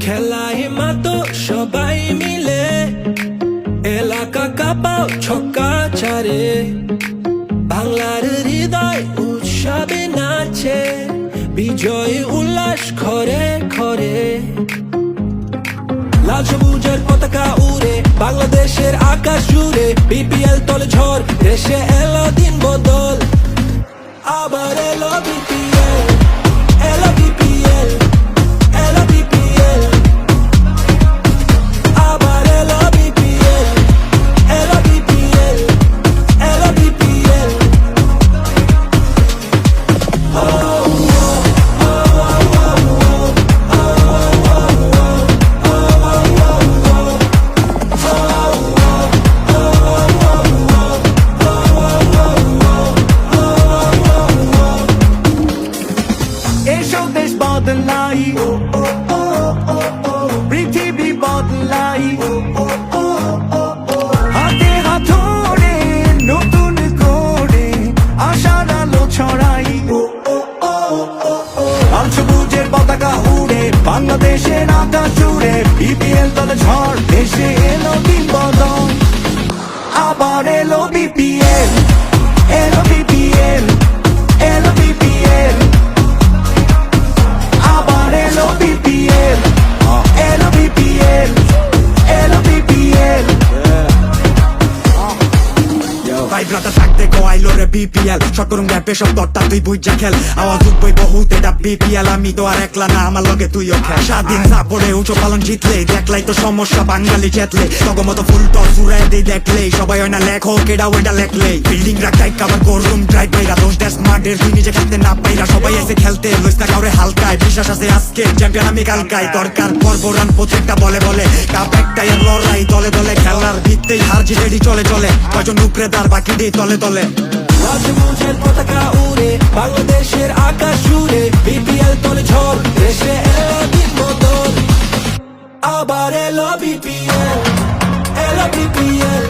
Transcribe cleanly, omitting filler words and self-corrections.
খেলায় মাতো সবাই মিলে এলাকা কাঁপাও ছক্কা চারে বাংলার হৃদয় উৎসবে নাচে বিজয় উল্লাস ঘরে ঘরে লাল সবুজের পতাকা উড়ে বাংলাদেশের আকাশ জুড়ে বিপিএল তলে ঝড় দেশে এলো দিন বদল আবার এলো বিপিএল এলো বিপিএল এলো বিপিএল আবার এলো বিপিএল এলো বিপিএল এলো বিপিএল এসো দেশ বদলাই পৃথিবী বদলাই হাতে হাত ধরে নতুন করে আশার আলো ছড়াই লাল সবুজের পতাকা উড়ে বাংলাদেশের আকাশ জুড়ে বিপিএল দলে ঝড় দেশে এলো দিন বদল আবার এলো বিপিএল এলো বিপিএল এলো বিপিএল আবার এলো বিপিএল এলো বিপিএল এলো বিপিএল ভাই ব্রাদার থাকতে কোয়াইলো রে বিপিএল শর্ট করুন গ্যাপে সব দরটা তুই বুঝা খেল আওয়াজ উঠবই বহুত এটা বিপিএল আমি তো আর একলা না আমার লগে তুইও খেল স্বাধীন সাপড়ে উঁচু পালন জিতলে দেখলাই তো সমস্যা বাঙালি চেতলে তগমতো ফুল টস উড়াই দেই দেখলেই সবাই হয় না লেখক এটা ওইটা লেখলেই বিল্ডিং রাখাই কাবার করুম ড্রাইভ বাইরা দোষ দেশ মাঠের তুই নিজে খেলতে না পাইরা সবাই এসে খেলতে লইস না কাউরে হালকায় বিশ্বাস আছে আজকে চ্যাম্পিয়ন আমি কালকাই দরকার পর্ব রান প্রত্যেকটা বলে বলে কাপ একটাই আর লড়াই দলে দলে খেলার ভিত্তেই হার জিতেডি চলে চলে কয়জন উপরে তার বাকি দিয়ে তলে তলে লাল সবুজের পতাকা উড়ে বাংলাদেশের আকাশ জুড়ে বিপিএল তলে ঝড় দেশে এলো দিন বদল আবার এলো বিপিএল এলো বিপিএল